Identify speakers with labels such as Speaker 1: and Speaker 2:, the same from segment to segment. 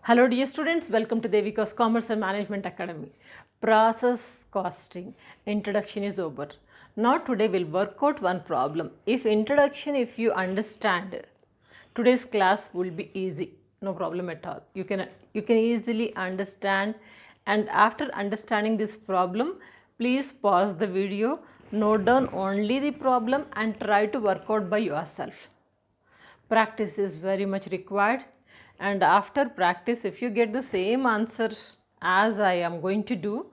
Speaker 1: Hello dear students, welcome to Devika's Commerce and Management Academy. Process costing introduction is over. Now today we'll work out one problem. If you understand, today's class will be easy, no problem at all. You can easily understand, and after understanding this problem, please pause the video, note down only the problem and try to work out by yourself. Practice is very much required, and after practice, if you get the same answer as I am going to do,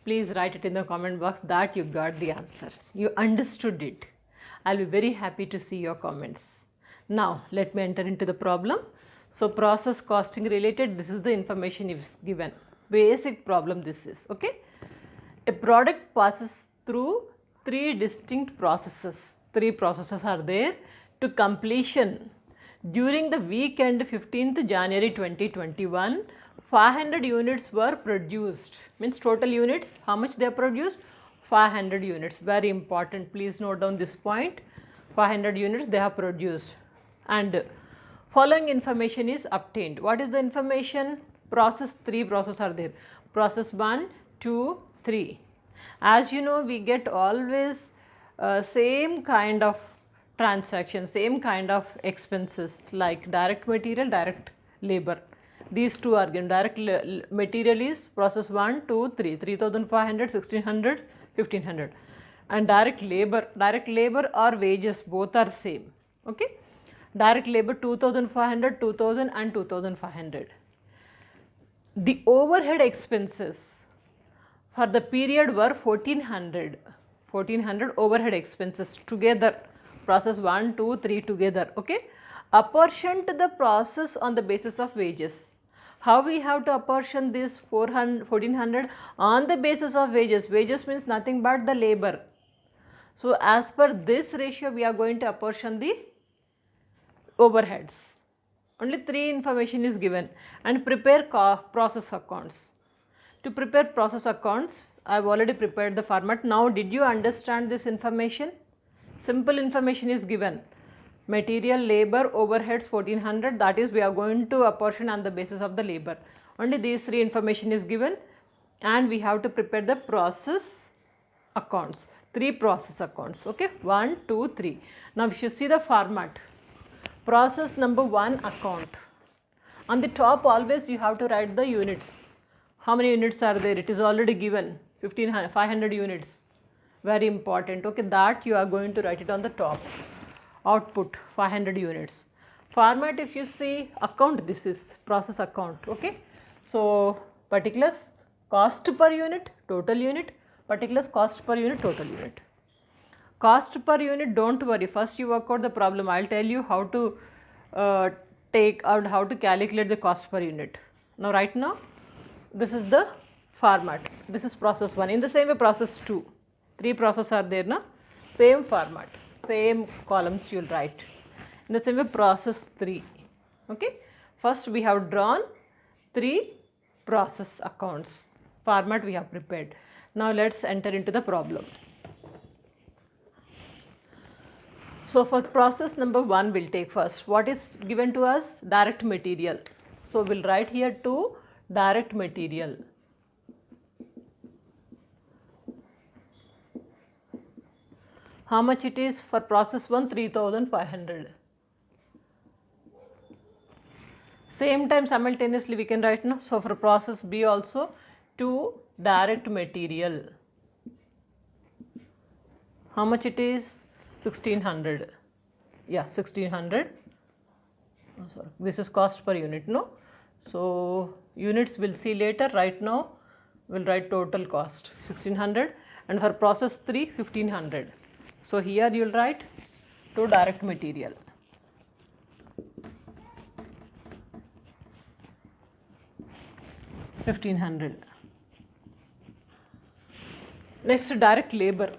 Speaker 1: please write it in the comment box that you got the answer, you understood it. I'll be very happy to see your comments. Now let me enter into the problem. So process costing related, this is the information is given, basic problem this is, okay. A product passes through three distinct processes. Three processes are there to completion. During the weekend 15th January 2021, 500 units were produced. Means total units, how much they are produced? 500 units. Very important. Please note down this point. 500 units they have produced. And following information is obtained. What is the information? Three processes are there. Process 1, 2, 3. As you know, we get always same kind of transaction, same kind of expenses like direct material, direct labor. These two are given. Direct material is process 1, 2, 3, 3,500, 1,600, 1,500. And direct labor or wages, both are same. Okay. Direct labor 2,500, 2,000 and 2,500. The overhead expenses for the period were 1,400 overhead expenses together, process 1, 2, 3 together, okay. Apportioned to the process on the basis of wages. How we have to apportion this 1,400? On the basis of wages. Wages means nothing but the labor. So as per this ratio we are going to apportion the overheads. Only three information is given, and prepare process accounts. To prepare process accounts, I have already prepared the format. Now did you understand this information? Simple information is given. Material, labor, overheads 1,400, that is we are going to apportion on the basis of the labor. Only these three information is given, and we have to prepare the process accounts. Three process accounts, okay. 1, 2, 3. Now if you see the format, process number 1 account. On the top always you have to write the units. How many units are there? It is already given, 500 units. Very important, okay, that you are going to write it on the top. Output 500 units. Format, if you see account, this is process account, okay. So particulars cost per unit, total unit, particulars cost per unit, total unit. Cost per unit, don't worry, first you work out the problem. I will tell you how to take out, how to calculate the cost per unit. Now right now this is the format. This is process 1. In the same way process 2. Three processes are there, na? Same format, same columns you will write. In the same way process 3. Okay. First we have drawn 3 process accounts. Format we have prepared. Now let us enter into the problem. So for process number 1 we will take first. What is given to us? Direct material. So we will write here 2 direct material. How much it is for process 1? 3,500. Same time simultaneously we can write, no? So for process B also 2 direct material. How much it is? 1,600. Yeah, 1,600. Oh, sorry. This is cost per unit, no? So units we'll see later. Right now we'll write total cost 1,600, and for process 3 1,500. So here you will write 2 direct material. $1,500. Next, direct labor.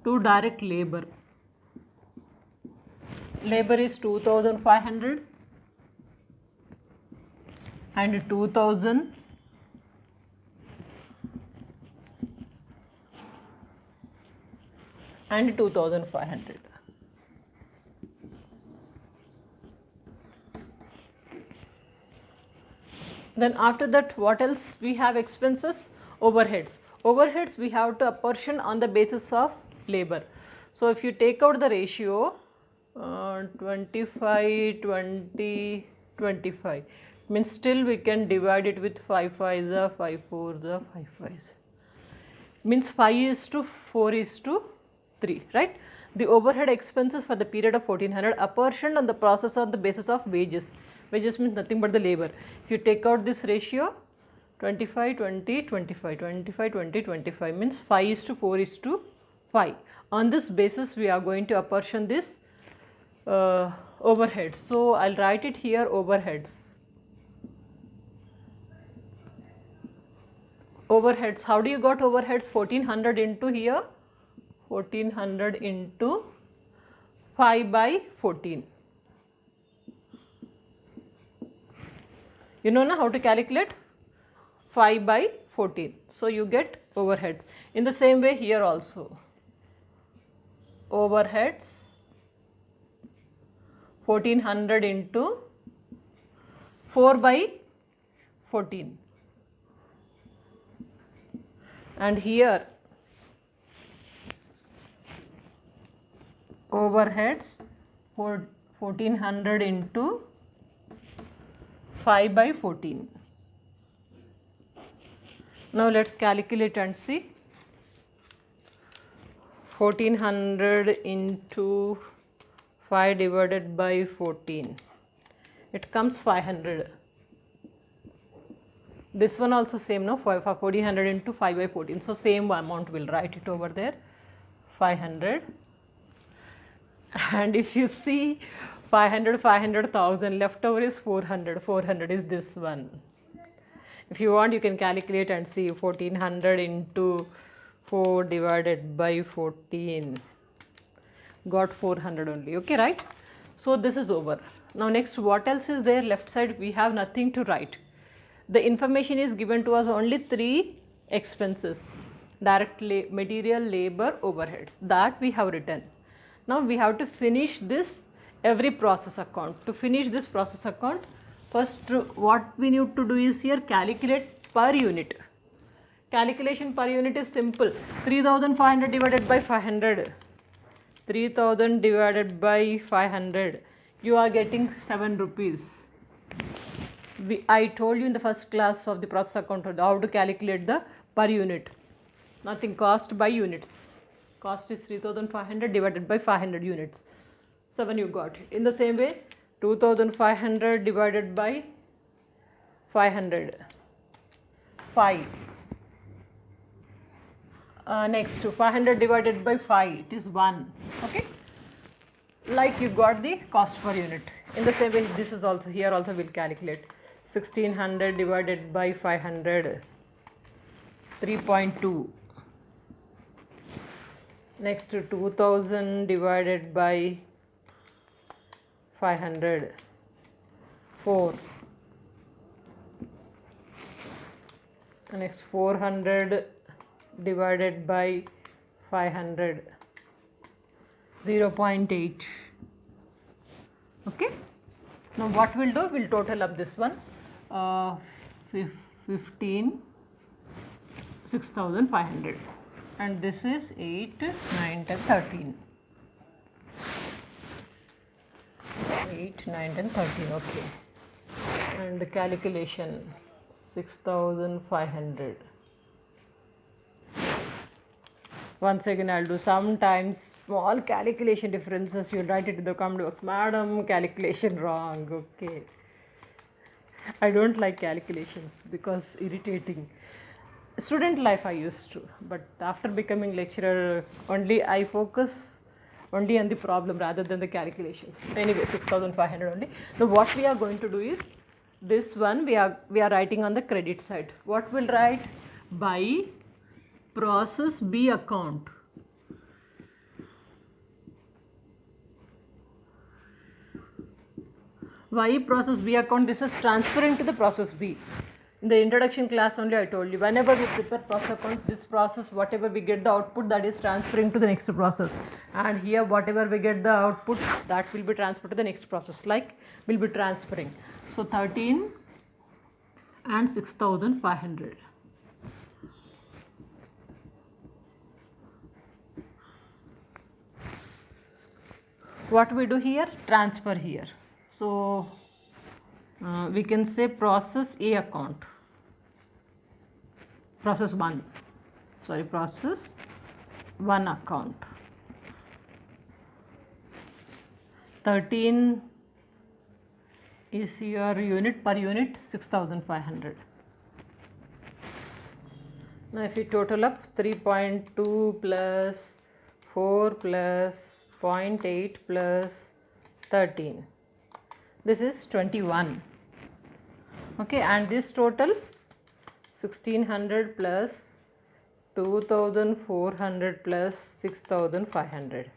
Speaker 1: 2 direct labor. Labor is 2,500 and 2,000. And 2,500. Then after that, what else we have? Expenses, overheads. Overheads we have to apportion on the basis of labor. So if you take out the ratio 25, 20, 25, means still we can divide it with 5 5s are 5 4s are 5 5s. Means 5:4:3, right? The overhead expenses for the period of 1400 apportioned on the process on the basis of wages. Wages means nothing but the labor. If you take out this ratio 25, 20, 25, 25, 20, 25 means 5:4:5. On this basis we are going to apportion this overheads. So I'll write it here, overheads. Overheads, how do you got overheads? 1400 into here, 1400 into 5/14. You know now how to calculate? 5/14. So you get overheads. In the same way here also, overheads 1400 into 4/14. And here overheads 1400 into 5/14. Now let's calculate and see. 1400 into 5 divided by 14. It comes 500. This one also same, no? 1400 into 5/14. So same amount, we'll write it over there, 500. And if you see 500, 500,000, left over is 400. 400 is this one. If you want, you can calculate and see 1400 into 4 divided by 14. Got 400 only, okay, right? So this is over. Now next, what else is there? Left side we have nothing to write. The information is given to us only 3 expenses: direct material, labor, overheads. That we have written. Now we have to finish this every process account. To finish this process account, first what we need to do is here calculate per unit. Calculation per unit is simple. 3500 divided by 500. 3000 divided by 500. You are getting 7 rupees. I told you in the first class of the process account how to calculate the per unit. Nothing, cost by units. Cost is 3500 divided by 500 units. 7 you got. In the same way, 2500 divided by 500. 5. Next, 500 divided by 5, it is 1. Okay. Like you got the cost per unit. In the same way, this is also, here also we'll calculate. 1600 divided by 500, 3.2. Next, 2000 divided by 500, 4. Next, 400 divided by 500, 0.8. Okay. Now what we'll do, we'll total up this one. 15, 6500, and this is 8, 9, 10, 13. 8, 9, 10, 13, okay. And the calculation 6500. Once again I'll do sometimes small calculation differences. You'll write it in the comment box. Madam, calculation wrong. Okay. I don't like calculations because irritating. Student life I used to, but after becoming lecturer only I focus only on the problem rather than the calculations. Anyway, 6500 only. Now what we are going to do is this one we are writing on the credit side. What we'll write? By process B account. Why process B account? This is transferring to the process B. In the introduction class only I told you, whenever we prepare process account, this process, whatever we get the output, that is transferring to the next process. And here whatever we get the output, that will be transferred to the next process, like will be transferring. So 13 and 6,500. What we do here? Transfer here. So we can say process A account, process 1, sorry, process 1 account. 13 is your unit, per unit 6,500. Now if you total up 3.2 plus 4 plus 0.8 plus 13, this is 21. Okay, and this total 1600 plus 2400 plus 6500,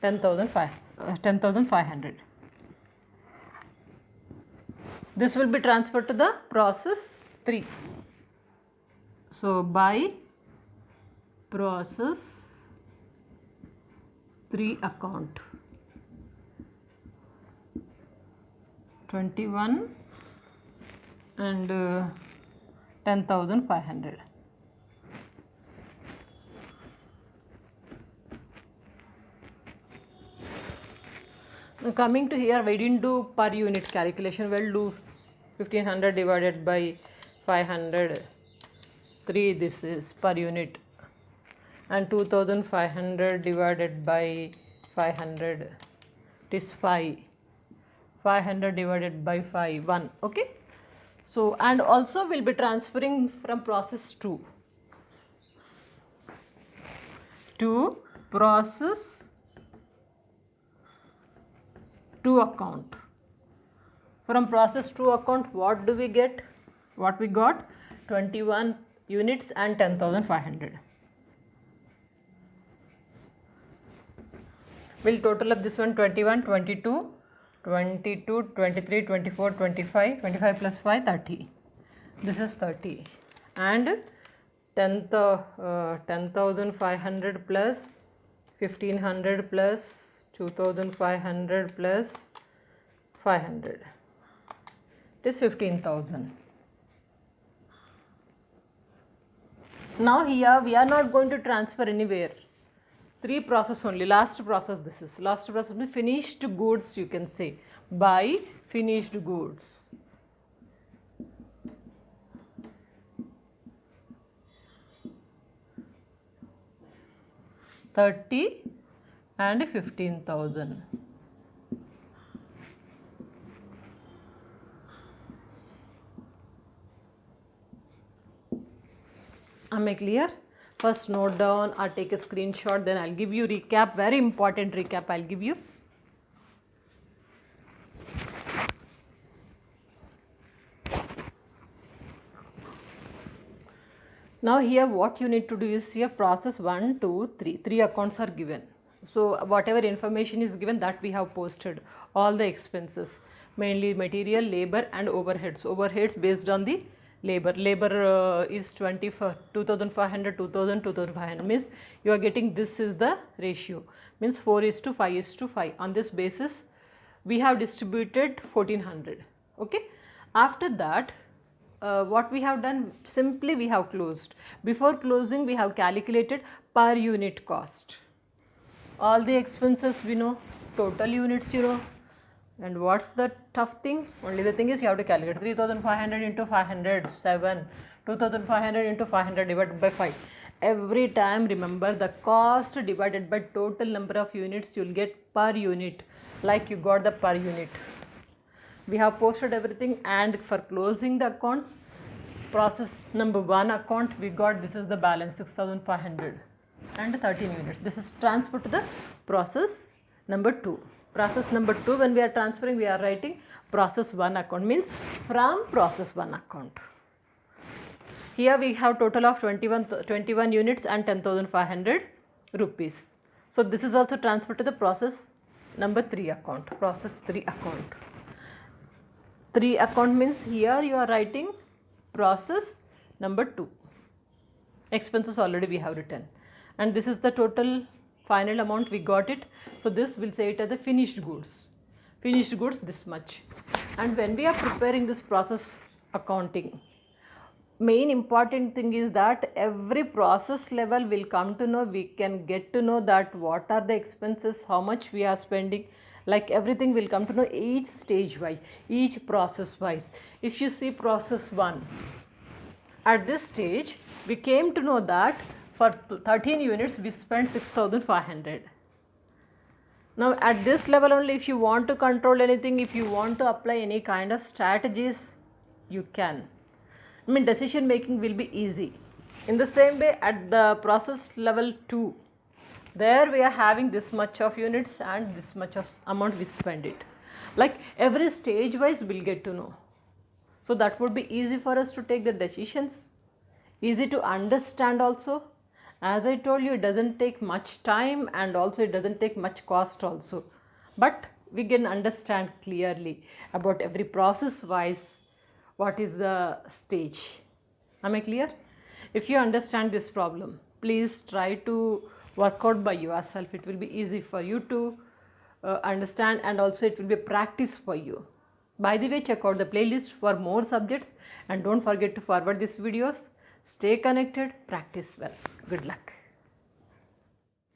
Speaker 1: 10,500. This will be transferred to the process 3. So by process 3 account, 21 and 10,500. Now coming to here, we didn't do per unit calculation. We'll do 1500 divided by 500. 3, this is per unit, and 2500 divided by 500, it is 5. 500 divided by 5, 1. Okay. So and also we'll be transferring from process 2 to process 2 account. From process 2 account, what do we get? What we got? 21 units and 10,500. We'll total up this one: 21, 22, 22, 23, 24, 25, 25 plus 5, 30. This is 30. And 10,500 plus 1500 plus 2,500 plus 500. It is 15,000. Now here we are not going to transfer anywhere. 3 process only. Last process this is. Last process means finished goods, you can say. By finished goods. $30 and 15,000. Am I clear? First note down or take a screenshot, then I'll give you recap, very important recap I'll give you. Now here what you need to do is here process 1, 2, 3. 3 accounts are given. So whatever information is given, that we have posted. All the expenses, mainly material, labor and overheads. Overheads based on the labor. Labor is 2,500, 2,000, 2,500, means you are getting, this is the ratio, means 4:5:5. On this basis we have distributed 1,400. Okay. After that what we have done, simply we have closed. Before closing we have calculated per unit cost. All the expenses we know, total units you know. And what's the tough thing? Only the thing is you have to calculate 3,500 into 500, 7, 2,500 into 500 divided by 5. Every time remember the cost divided by total number of units, you will get per unit, like you got the per unit. We have posted everything, and for closing the accounts, process number 1 account we got, this is the balance 6,500 and 13 units. This is transferred to the process number 2. Process number 2, when we are transferring, we are writing process 1 account, means from process 1 account. Here we have total of 21 units and 10,500 rupees. So this is also transferred to the process number 3 account, process 3 account. 3 account means here you are writing process number 2. Expenses already we have written, and this is the total final amount we got it. So this will say it as the finished goods. Finished goods this much. And when we are preparing this process accounting, main important thing is that every process level will come to know, we can get to know that what are the expenses, how much we are spending, like everything will come to know each stage wise, each process wise. If you see process 1, at this stage we came to know that for 13 units we spent 6,500. Now at this level only, if you want to control anything, if you want to apply any kind of strategies, you can. I mean, decision making will be easy. In the same way, at the process level 2, there we are having this much of units and this much of amount we spend it. Like every stage wise we'll get to know. So that would be easy for us to take the decisions, easy to understand also. As I told you, it doesn't take much time and also it doesn't take much cost also. But we can understand clearly about every process wise what is the stage. Am I clear? If you understand this problem, please try to work out by yourself. It will be easy for you to understand, and also it will be a practice for you. By the way, check out the playlist for more subjects and don't forget to forward these videos. Stay connected, practice well. Good luck.